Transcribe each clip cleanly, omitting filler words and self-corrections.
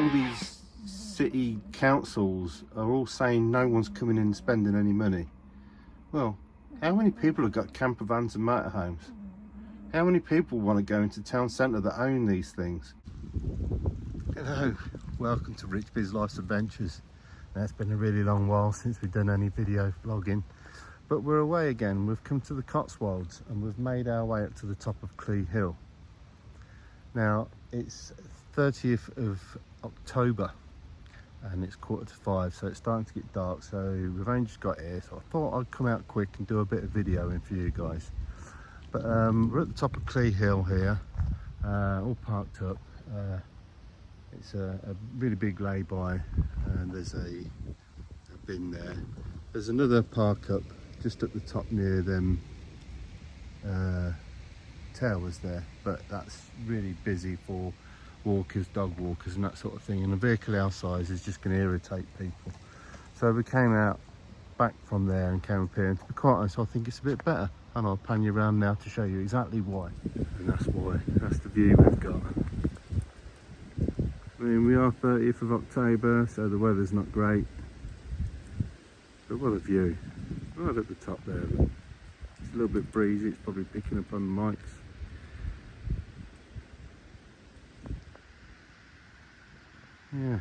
all these city councils are all saying no one's coming in and spending any money. Well, how many people have got camper vans and motorhomes? How many people want to go into town centre that own these things? Hello, welcome to Rich Biz Life's Adventures. Now, it's been a really long while since we've done any video vlogging, but we're away again. We've come to the Cotswolds and we've made our way up to the top of Clee Hill. Now, it's 30th of October and it's 4:45, so it's starting to get dark, so we've only just got here, so I thought I'd come out quick and do a bit of videoing for you guys. But we're at the top of Clee Hill here, all parked up. It's a really big lay-by, and there's a bin there. There's another park up just at the top near them towers there, but that's really busy for walkers, dog walkers and that sort of thing, and a vehicle our size is just going to irritate people. So we came out back from there and came up here, and to be quite honest, I think it's a bit better, and I'll pan you around now to show you exactly why. And that's why. That's the view we've got. I mean, we are 30th of October, so the weather's not great, but what a view right at the top there. It's a little bit breezy, it's probably picking up on the mics. Yeah,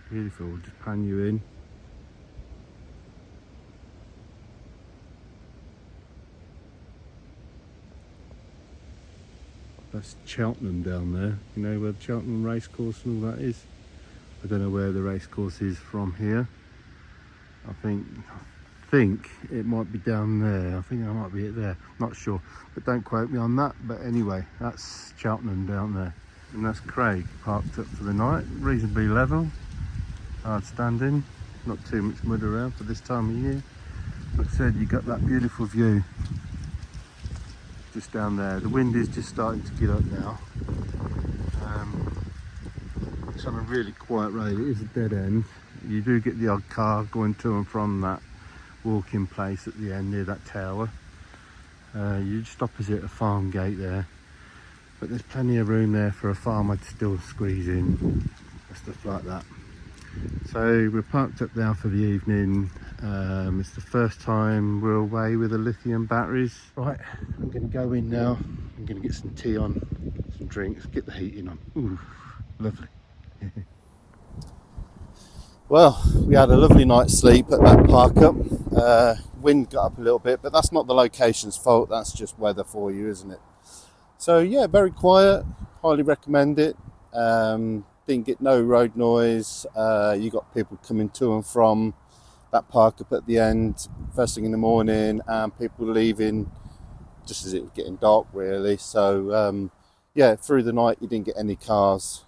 beautiful. We'll just pan you in. That's Cheltenham down there. You know where the Cheltenham racecourse and all that is? I don't know where the racecourse is from here. I think it might be down there. I think I might be there. Not sure, but don't quote me on that. But anyway, that's Cheltenham down there. And that's Craig parked up for the night, reasonably level, hard standing, not too much mud around for this time of year. Like I said, you got that beautiful view just down there. The wind is just starting to get up now. It's on a really quiet road. It is a dead end. You do get the odd car going to and from that walking place at the end near that tower. You're just opposite a farm gate there. But there's plenty of room there for a farmer to still squeeze in and stuff like that. So we're parked up now for the evening. It's the first time we're away with the lithium batteries. Right, I'm going to go in now. I'm going to get some tea on, some drinks, get the heating on. Ooh, lovely. Well, we had a lovely night's sleep at that park up. Wind got up a little bit, but that's not the location's fault. That's just weather for you, isn't it? So yeah, very quiet, highly recommend it. Didn't get no road noise. You got people coming to and from that park up at the end first thing in the morning, and people leaving just as it was getting dark really. So yeah, through the night you didn't get any cars.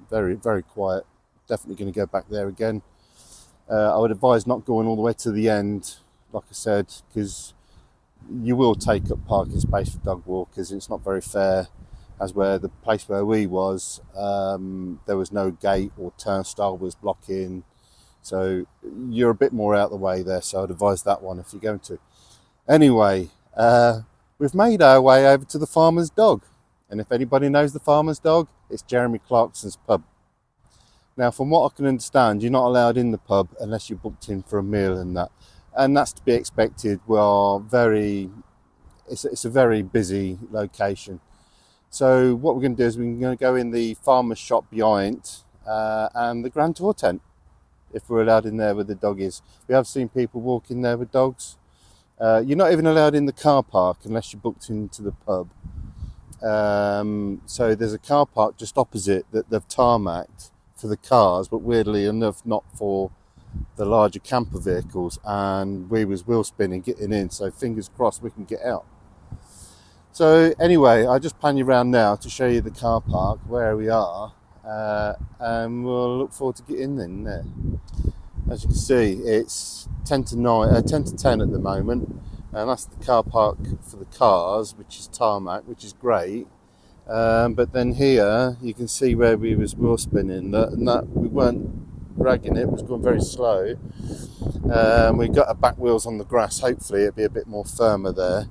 Very, very quiet. Definitely going to go back there again. I would advise not going all the way to the end, like I said, because you will take up parking space for dog walkers. It's not very fair, as where the place where we was, there was no gate or turnstile was blocking, so you're a bit more out of the way there, so I'd advise that one if you're going to. Anyway, we've made our way over to the Farmer's Dog, and if anybody knows the Farmer's Dog, it's Jeremy Clarkson's pub. Now, from what I can understand, you're not allowed in the pub unless you're booked in for a meal and that. And that's to be expected. It's a very busy location. So what we're going to do is we're going to go in the farmer's shop behind and the Grand Tour tent, if we're allowed in there with the doggies. We have seen people walk in there with dogs. You're not even allowed in the car park unless you're booked into the pub. So there's a car park just opposite that they've tarmacked for the cars, but weirdly enough not for the larger camper vehicles, and we was wheel spinning getting in, so fingers crossed we can get out. So anyway, I'll just pan you around now to show you the car park where we are, and we'll look forward to getting in there. As you can see, it's 10 to 10 at the moment, and that's the car park for the cars, which is tarmac, which is great. But then here you can see where we was wheel spinning, that we weren't dragging it was going very slow. We got our back wheels on the grass, hopefully it'll be a bit more firmer there.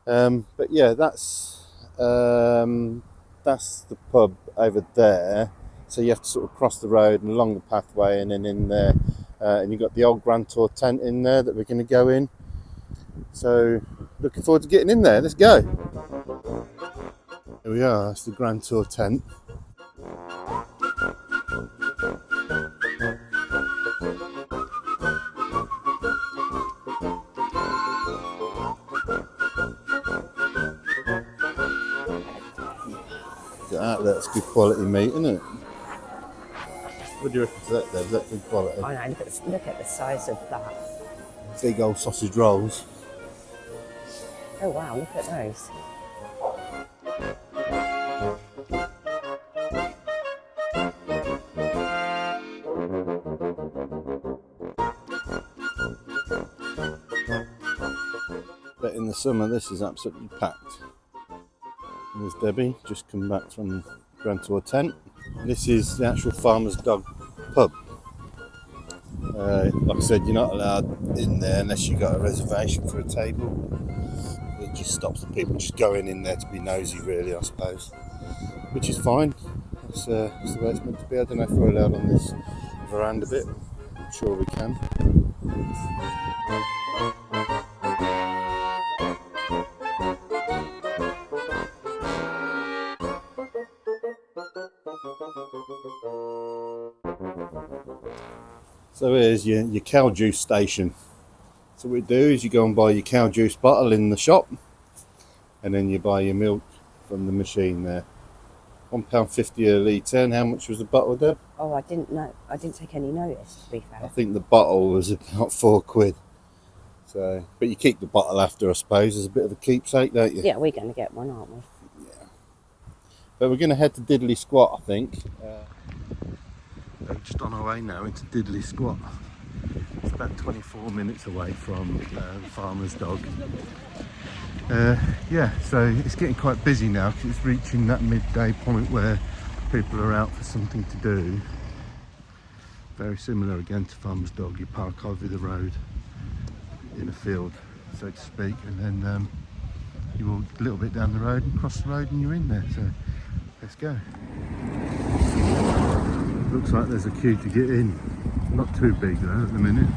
But yeah, that's the pub over there. So you have to sort of cross the road and along the pathway and then in there. And you've got the old Grand Tour tent in there that we're going to go in. So looking forward to getting in there. Let's go. Here we are, that's the Grand Tour tent. That's good quality meat, isn't it? What do you reckon to that, Deb? Is that good quality? I know, look at the size of that. Big old sausage rolls. Oh wow, look at those. But in the summer, this is absolutely packed. And there's Debbie, just come back from Grand Tour tent. This is the actual Farmer's Dog pub. Like I said, you're not allowed in there unless you've got a reservation for a table. It just stops the people just going in there to be nosy, really, I suppose. Which is fine. That's the way it's meant to be. I don't know if we're allowed on this veranda bit. I'm sure we can. So here's your cow juice station. So what you do is you go and buy your cow juice bottle in the shop, and then you buy your milk from the machine there. £1.50 a litre. And how much was the bottle, Deb? Oh, I didn't know. I didn't take any notice, to be fair. I think the bottle was about £4. So, but you keep the bottle after, I suppose, as a bit of a keepsake, don't you? Yeah, we're going to get one, aren't we? Yeah. But we're going to head to Diddley Squat, I think. We're just on our way now into Diddley Squat. It's about 24 minutes away from the Farmer's Dog. Yeah, so it's getting quite busy now because it's reaching that midday point where people are out for something to do. Very similar again to Farmer's Dog. You park over the road in a field, so to speak, and then you walk a little bit down the road and cross the road and you're in there. So let's go. Looks like there's a queue to get in. Not too big though at the minute.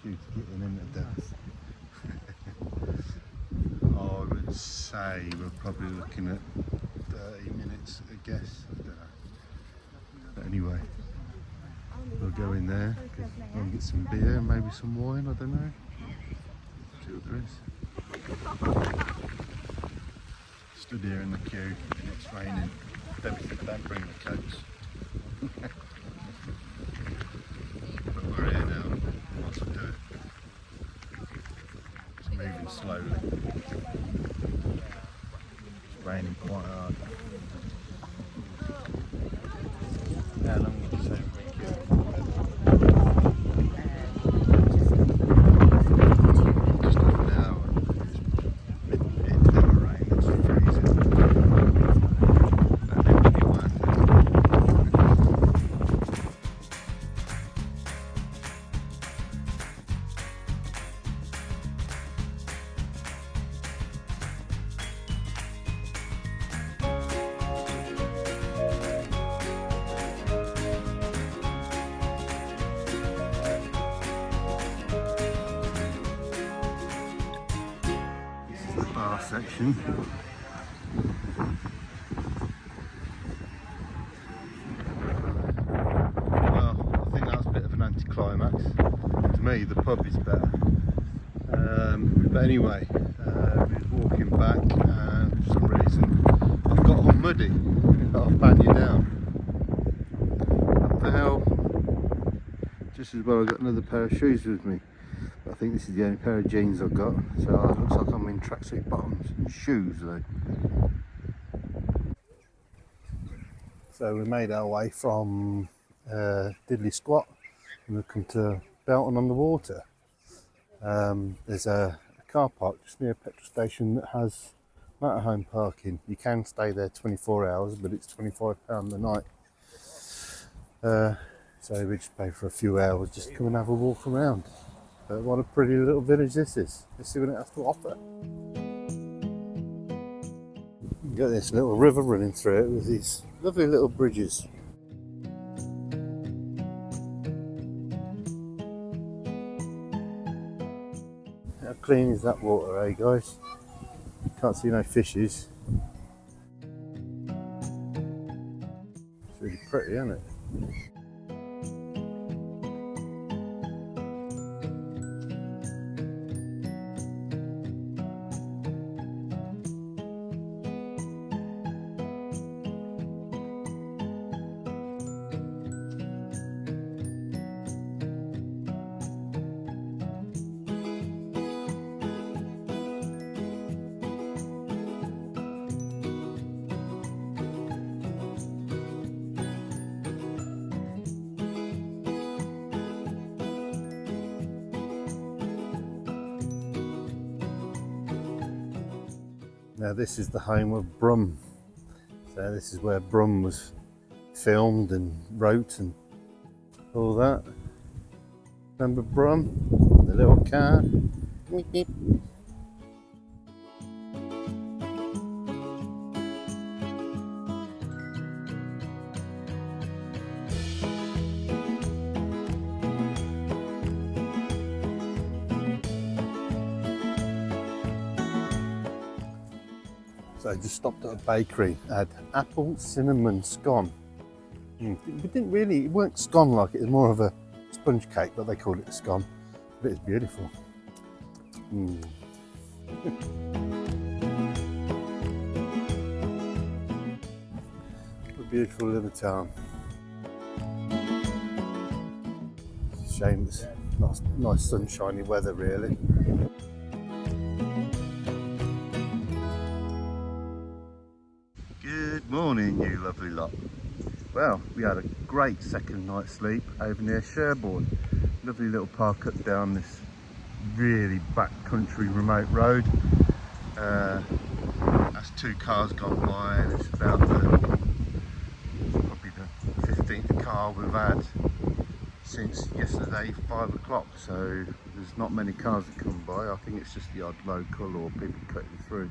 Queue to get in it does. I would say we're probably looking at 30 minutes, I guess. I don't know. But anyway, we'll go in there and get some beer, maybe some wine, I don't know. See what there is. Stood here in the queue and it's raining. Debbie said don't bring the coats. But we're here now. What's it doing? It's moving slowly. It's raining quite hard. How long did you say we're in queue? Just over an hour. It's mid-hour rain, it's freezing. Bar section. Well, I think that was a bit of an anticlimax. To me, the pub is better. But anyway, we were walking back and for some reason I've got all muddy. I'll pan you down. What the hell? Just as well I got another pair of shoes with me. I think this is the only pair of jeans I've got, so it looks like I'm in tracksuit bottoms and shoes though. So we made our way from Diddley Squat and we've come to Bourton-on-the-Water. There's a car park just near a petrol station that has motorhome parking. You can stay there 24 hours, but it's £25 a night. So we just pay for a few hours just to come and have a walk around. What a pretty little village this is. Let's see what it has to offer. Got this little river running through it with these lovely little bridges. How clean is that water, eh guys? Can't see no fishes. It's really pretty, isn't it? Now this is the home of Brum. So this is where Brum was filmed and wrote and all that. Remember Brum? The little car. Beep, beep. So I just stopped at a bakery, had apple cinnamon scone. It weren't scone like it was more of a sponge cake, but they called it a scone. But it's beautiful. What a beautiful little town. It's a shame it's nice sunshiny weather really. Good morning, you lovely lot. Well, we had a great second night's sleep over near Sherborne. Lovely little park up down this really backcountry remote road. That's 2 cars gone by, and it's about probably the 15th car we've had since yesterday 5 o'clock. So there's not many cars that come by. I think it's just the odd local or people cutting through.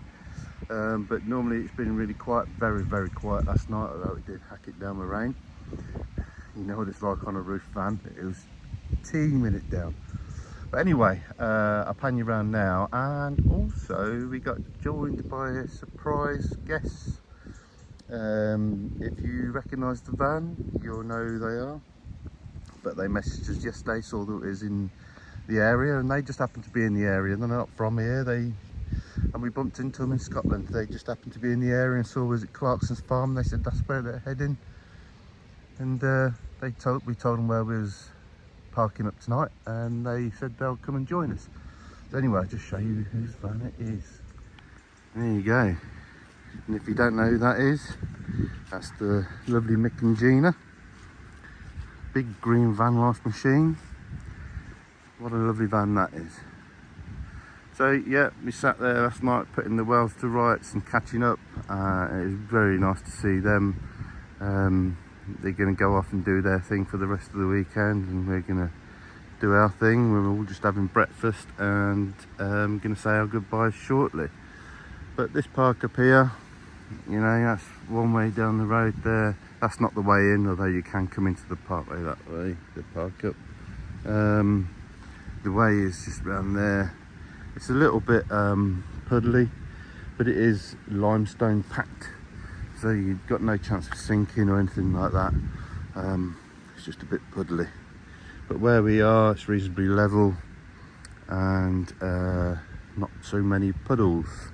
But normally it's been really quiet, very, very quiet last night, although it did hack it down with rain. You know what it's like on a roof van, it was teeming it down. But anyway, I'll pan you around now, and also we got joined by a surprise guest. If you recognise the van, you'll know who they are. But they messaged us yesterday, saw that it was in the area, and they just happened to be in the area. They're not from here, and we bumped into them in Scotland. They just happened to be in the area and saw us at Clarkson's farm. They said that's where they're heading, and we told them where we was parking up tonight, and they said they'll come and join us. So anyway, I'll just show you whose van it is. There you go. And if you don't know who that is, that's the lovely Mick and Gina. Big green van life machine. What a lovely van that is. So yeah, we sat there last night putting the wells to rights and catching up. It was very nice to see them. They're going to go off and do their thing for the rest of the weekend, and we're going to do our thing. We're all just having breakfast and going to say our goodbyes shortly. But this park up here, you know, that's one way down the road there. That's not the way in, although you can come into the parkway that way, the park up. The way is just around there. It's a little bit puddly, but it is limestone packed, so you've got no chance of sinking or anything like that. It's just a bit puddly, but where we are it's reasonably level and not so many puddles.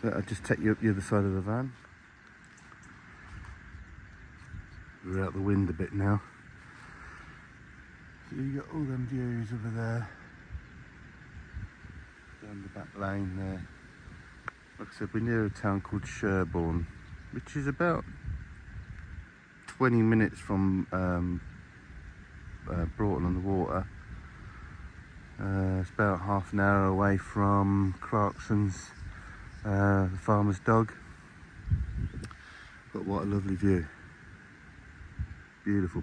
But I'll just take you up the other side of the van. We're out the wind a bit now, so you got all them views over there down the back lane there. Like I said, we're near a town called Sherborne, which is about 20 minutes from Bourton-on-the-Water. It's about half an hour away from Clarkson's, the farmer's dog. But what a lovely view. Beautiful,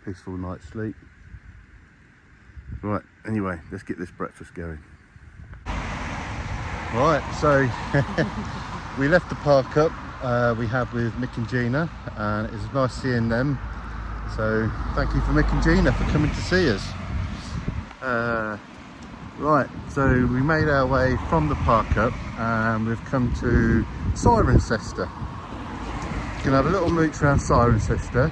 peaceful night's sleep. Right, anyway, let's get this breakfast going. Right, so we left the park up we had with Mick and Gina, and it was nice seeing them. So thank you for Mick and Gina for coming to see us. Right, so we made our way from the park up and we've come to Cirencester. Gonna have a little mooch around Cirencester.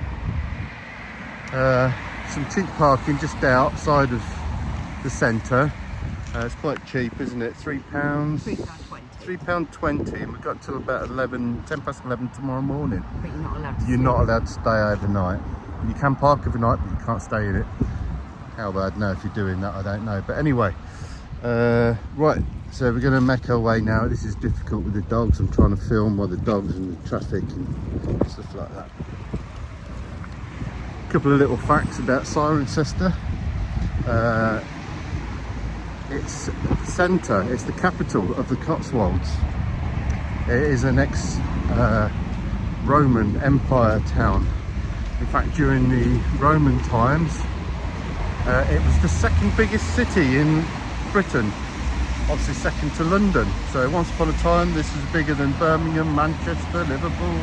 Some cheap parking just outside of the centre. It's quite cheap, isn't it? £3. £3.20, and we've got till about 10 past 11 tomorrow morning. But you're not allowed to You're not allowed to stay overnight. You can park overnight, but you can't stay in it. How I'd know if you're doing that, I don't know. But anyway, right, so we're going to make our way now. This is difficult with the dogs. I'm trying to film while the dogs and the traffic and stuff like that. A couple of little facts about Cirencester. It's the centre, it's the capital of the Cotswolds. It is an ex-Roman Empire town. In fact, during the Roman times, it was the second biggest city in Britain, obviously second to London. So once upon a time, this was bigger than Birmingham, Manchester, Liverpool,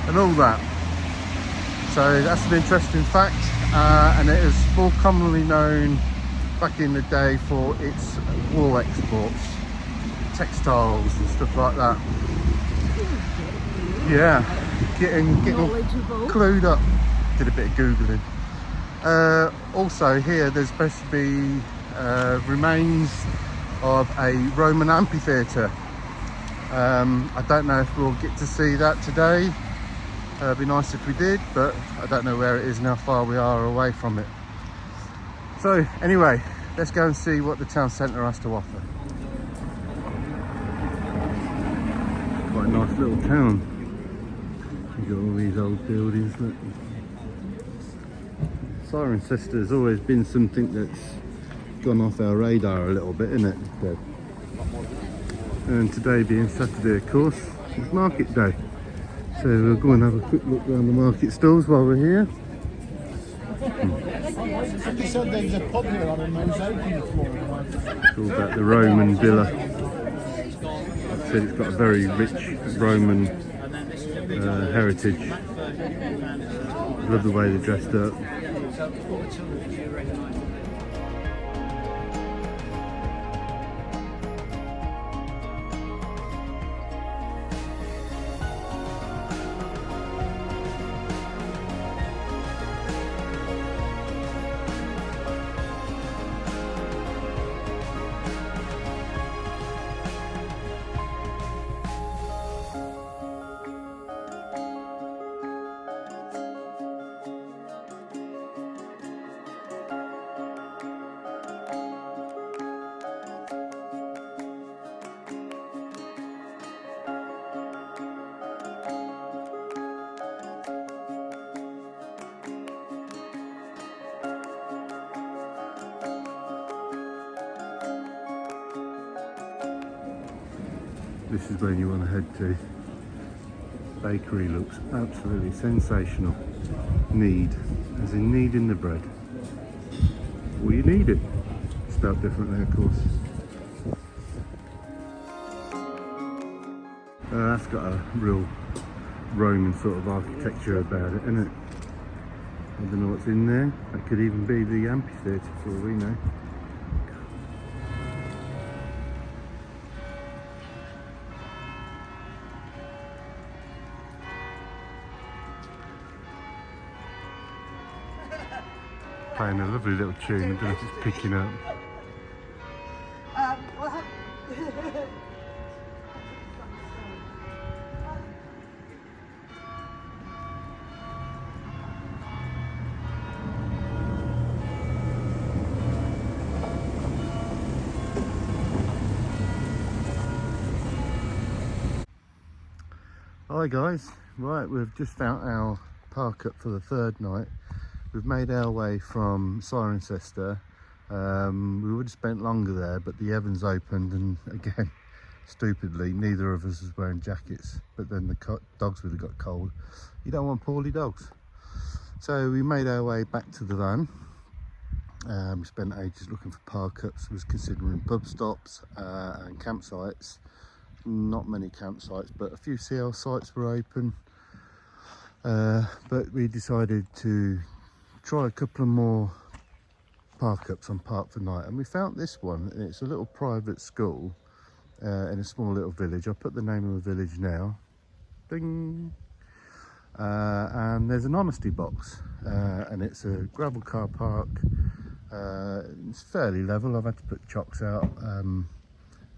and all that. So that's an interesting fact, and it is more commonly known back in the day for its wool exports, textiles and stuff like that. Yeah, getting clued up. Did a bit of Googling. Also here there's supposed to be remains of a Roman amphitheatre. I don't know if we'll get to see that today. It'd be nice if we did, but I don't know where it is and how far we are away from it. So anyway, let's go and see what the town centre has to offer. Quite a nice little town. You've got all these old buildings. Look. Cirencester has always been something that's gone off our radar a little bit, isn't it? And today being Saturday, of course, it's market day. So we'll go and have a quick look around the market stalls while we're here. Somebody said there's a pub here on a mosaic on the floor. It's all about the Roman villa. Like I said, it's got a very rich Roman heritage. Love the way they're dressed up. This is where you want to head to. Bakery looks absolutely sensational. Need, as in need in the bread. Well, you need it. Spelled differently, of course. That's got a real Roman sort of architecture about it, isn't it? I don't know what's in there. That could even be the amphitheatre for all we know. Playing a lovely little tune. I don't know if it's picking up. Hi guys, right, we've just found our park up for the third night. We've made our way from Cirencester. We would have spent longer there, but the Evans opened, and again, stupidly, neither of us was wearing jackets, but then the dogs would have got cold. You don't want poorly dogs. So we made our way back to the van. We spent ages looking for park ups, was considering pub stops and campsites. not many campsites, but a few CL sites were open. But we decided to try a couple of more park ups on Park for Night, and we found this one. It's a little private school in a small little village. I'll put the name of the village now. Ding! And there's an honesty box, and it's a gravel car park. It's fairly level. I've had to put chocks out, and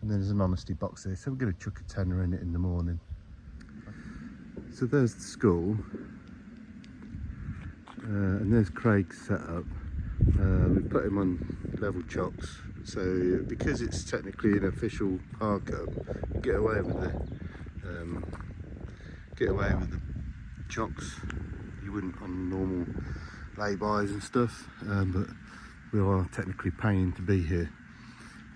there's an honesty box there, so we're going to chuck a tenner in it in the morning. So there's the school, and there's Craig's setup. We put him on level chocks, so because it's technically an official park up, you get away with the chocks you wouldn't on normal lay-bys and stuff, but we are technically paying to be here.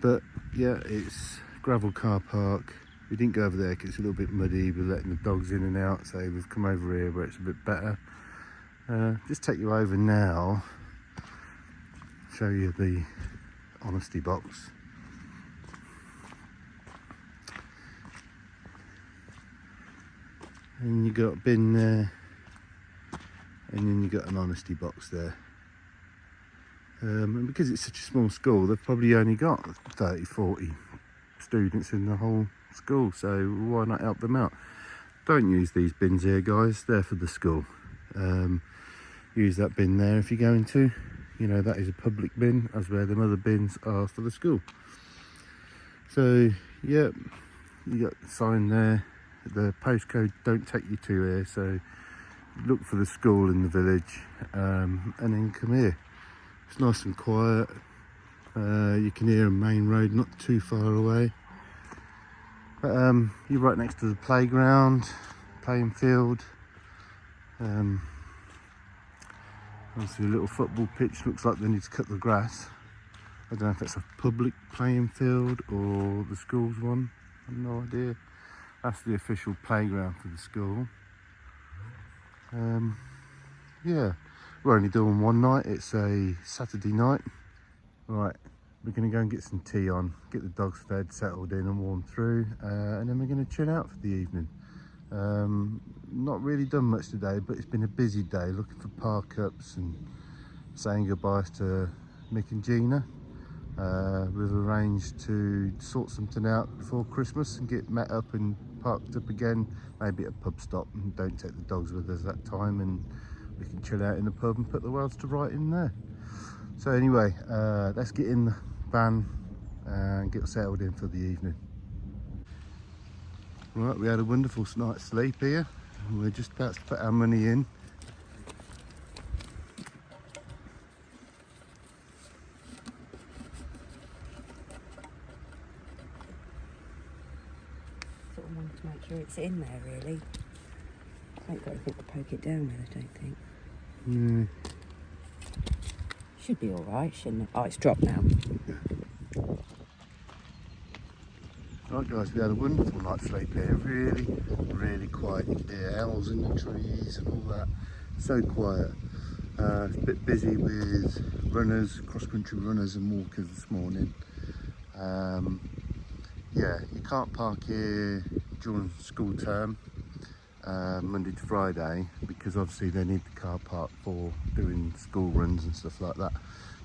But yeah, it's gravel car park. We didn't go over there because it's a little bit muddy. We're letting the dogs in and out, so we've come over here where it's a bit better. Just take you over now, show you the honesty box. And you got a bin there, and then you got an honesty box there. And because it's such a small school, they've probably only got 30-40 students in the whole school, so why not help them out? Don't use these bins here, guys. They're for the school. Use that bin there if you're going to. You know, that is a public bin, as where them other bins are for the school. So yeah, you got the sign there. The postcode don't take you to here, so look for the school in the village, and then come here. It's nice and quiet. You can hear a main road not too far away. But you're right next to the playground, playing field. Obviously a little football pitch. Looks like they need to cut the grass. I don't know if it's a public playing field or the school's one. I have no idea. That's the official playground for the school. Yeah, we're only doing one night. It's a Saturday night. Right, we're going to go and get some tea on, get the dogs fed, settled in and warmed through, and then we're going to chill out for the evening. Not really done much today, but it's been a busy day looking for park ups and saying goodbyes to Mick and Gina. We've arranged to sort something out before Christmas and get met up and parked up again, maybe at a pub stop, and don't take the dogs with us that time, and we can chill out in the pub and put the worlds to right in there. So anyway, let's get in the van and get settled in for the evening. Right, we had a wonderful night's sleep here, and we're just about to put our money in. Sort of wanted to make sure it's in there, really. I ain't got anything to poke it down with, I don't think. Mm. Should be all right, shouldn't it? Oh, it's dropped now. Right guys, we had a wonderful night's sleep here. Really, really quiet. You can hear owls in the trees and all that. So quiet. It's a bit busy with runners, cross-country runners and walkers this morning. Yeah, you can't park here during school term, Monday to Friday, because obviously they need the car park for doing school runs and stuff like that.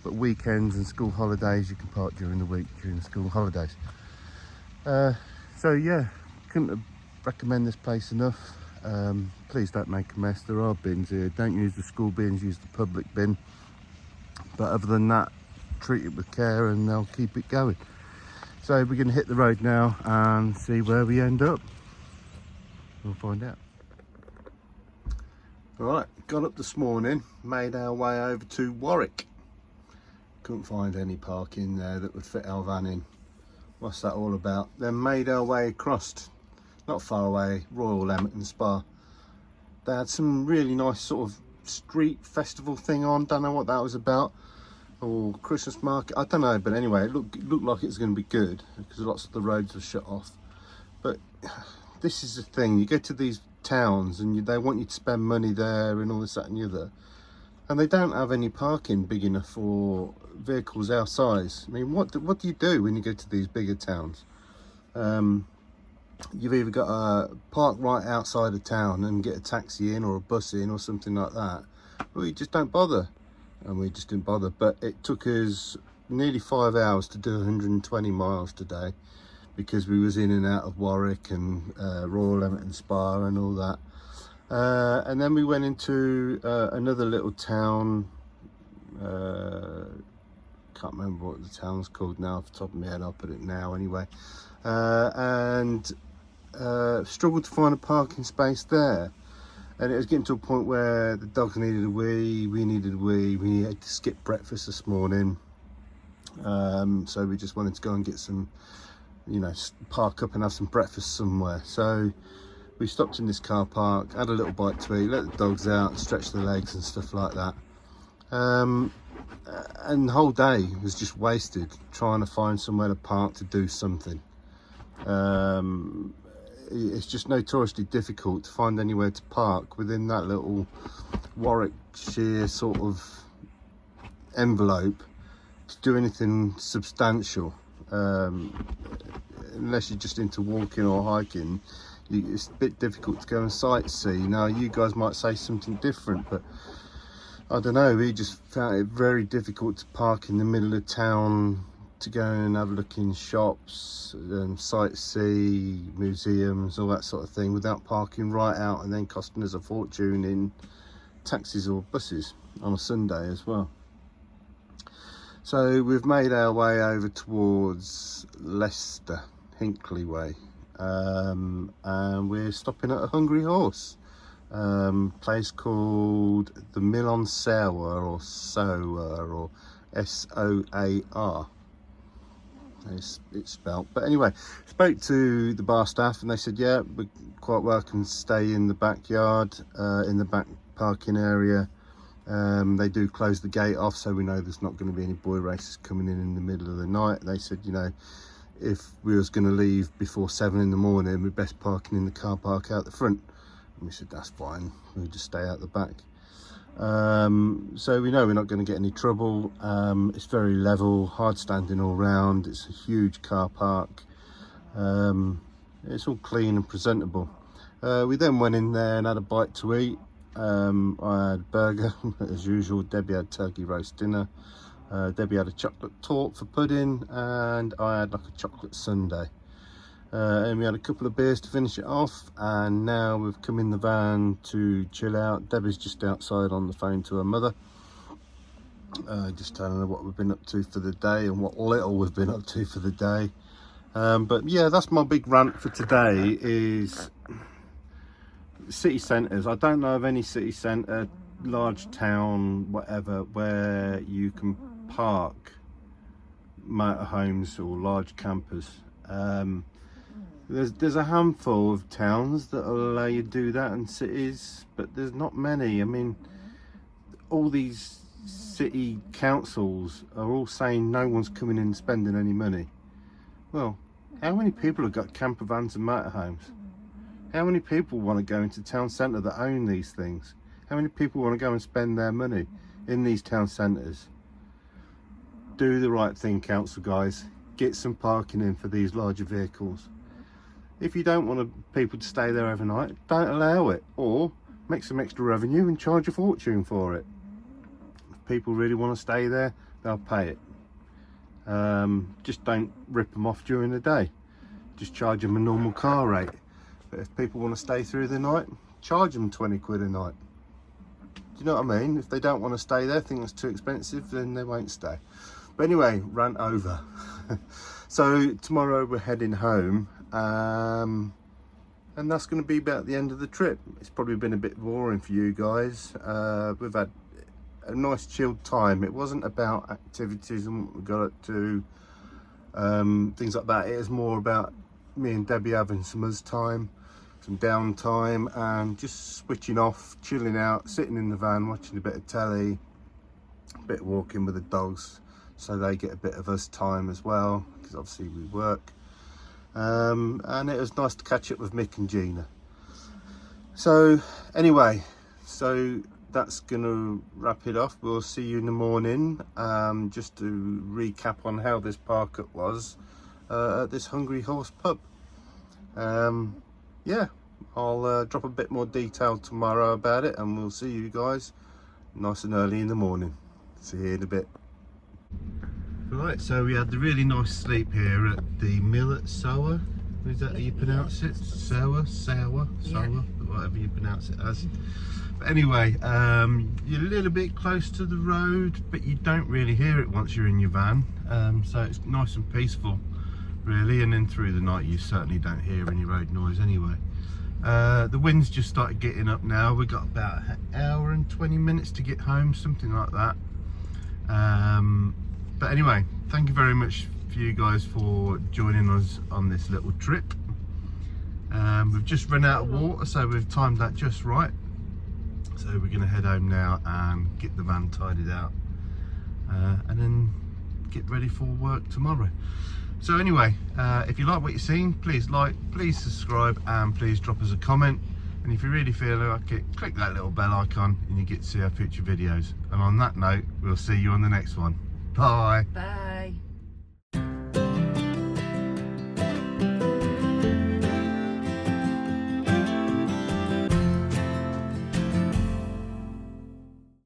But weekends and school holidays, you can park during the week during the school holidays. So yeah, couldn't recommend this place enough. Please don't make a mess. There are bins here. Don't use the school bins, use the public bin. But other than that, treat it with care and they'll keep it going. So we're going to hit the road now and see where we end up. We'll find out. Right, got up this morning, made our way over to Warwick. Couldn't find any parking there that would fit our van in. What's that all about? Then made our way across, not far away, Royal Leamington Spa. They had some really nice sort of street festival thing on. Don't know what that was about, or Christmas market. I don't know, but anyway, it looked like it was going to be good because lots of the roads were shut off. But this is the thing: you go to these towns and they want you to spend money there and all this, that, and the other, and they don't have any parking big enough for vehicles our size. I mean, what do you do when you go to these bigger towns? you've either got to park right outside of town and get a taxi in or a bus in or something like that, or you just don't bother. And we just didn't bother. But it took us nearly 5 hours to do 120 miles today, because we was in and out of Warwick and Royal Leamington Spa and all that. And then we went into another little town. Can't remember what the town's called now off the top of my head. I'll put it now anyway. And struggled to find a parking space there. And it was getting to a point where the dogs needed a wee, we needed a wee, we had to skip breakfast this morning. So we just wanted to go and get some, you know, park up and have some breakfast somewhere. So we stopped in this car park, had a little bite to eat, let the dogs out, stretch their legs and stuff like that. And the whole day was just wasted trying to find somewhere to park to do something. It's just notoriously difficult to find anywhere to park within that little Warwickshire sort of envelope to do anything substantial. Unless you're just into walking or hiking, it's a bit difficult to go and sightsee. Now, you guys might say something different, but I don't know, we just found it very difficult to park in the middle of town to go and have a look in shops, sightsee, museums, all that sort of thing, without parking right out and then costing us a fortune in taxis or buses on a Sunday as well. So we've made our way over towards Leicester, Hinckley way, and we're stopping at a Hungry Horse, place called the Mill on Soar, or Soar, or Soar. It's spelt. But anyway, spoke to the bar staff and they said, yeah, we're quite welcome to stay in the backyard, in the back parking area. They do close the gate off, so we know there's not going to be any boy races coming in the middle of the night. They said, you know, if we was going to leave before 7 in the morning, we're best parking in the car park out the front. And we said, that's fine, we'll just stay out the back. So we know we're not going to get any trouble. It's very level, hard standing all round. It's a huge car park. It's all clean and presentable. We then went in there and had a bite to eat. I had a burger as usual. Debbie had turkey roast dinner. Debbie had a chocolate torte for pudding, and I had like a chocolate sundae. And we had a couple of beers to finish it off, and now we've come in the van to chill out. Debbie's just outside on the phone to her mother, just telling her what we've been up to for the day and what little we've been up to for the day. But yeah, that's my big rant for today, is city centres. I don't know of any city centre, large town, whatever, where you can park motorhomes or large campers. There's a handful of towns that will allow you to do that, and cities, but there's not many. I mean, all these city councils are all saying no one's coming in and spending any money. Well, how many people have got camper vans and motorhomes? How many people want to go into town centre that own these things? How many people want to go and spend their money in these town centres? Do the right thing, council guys. Get some parking in for these larger vehicles. If you don't want people to stay there overnight, don't allow it, or make some extra revenue and charge a fortune for it. If people really want to stay there, they'll pay it. Just don't rip them off during the day. Just charge them a normal car rate. But if people want to stay through the night, charge them 20 quid a night. Do you know what I mean? If they don't want to stay there, think it's too expensive, then they won't stay. But anyway, rant over. So tomorrow we're heading home, and that's going to be about the end of the trip. It's probably been a bit boring for you guys. We've had a nice chilled time. It wasn't about activities and what we got up to, things like that. It was more about me and Debbie having some us time, some downtime, and just switching off, chilling out, sitting in the van, watching a bit of telly, a bit of walking with the dogs, so they get a bit of us time as well, because obviously we work. And it was nice to catch up with Mick and Gina. So anyway, so that's gonna wrap it off. We'll see you in the morning. Just to recap on how this park up was at this Hungry Horse pub. Yeah, I'll drop a bit more detail tomorrow about it, and we'll see you guys nice and early in the morning. See you in a bit. Right, so we had the really nice sleep here at the mill at Sower. Is that how you pronounce it? Sower, whatever you pronounce it as. But anyway, you're a little bit close to the road, but you don't really hear it once you're in your van. So it's nice and peaceful, really. And then through the night, you certainly don't hear any road noise anyway. The wind's just started getting up now. We've got about an hour and 20 minutes to get home, something like that. But anyway, thank you very much for you guys for joining us on this little trip. We've just run out of water, so we've timed that just right. So we're going to head home now and get the van tidied out, and then get ready for work tomorrow. So anyway, if you like what you're seeing, please like, please subscribe, and please drop us a comment. And if you really feel like it, click that little bell icon and you get to see our future videos. And on that note, we'll see you on the next one. Bye. Bye.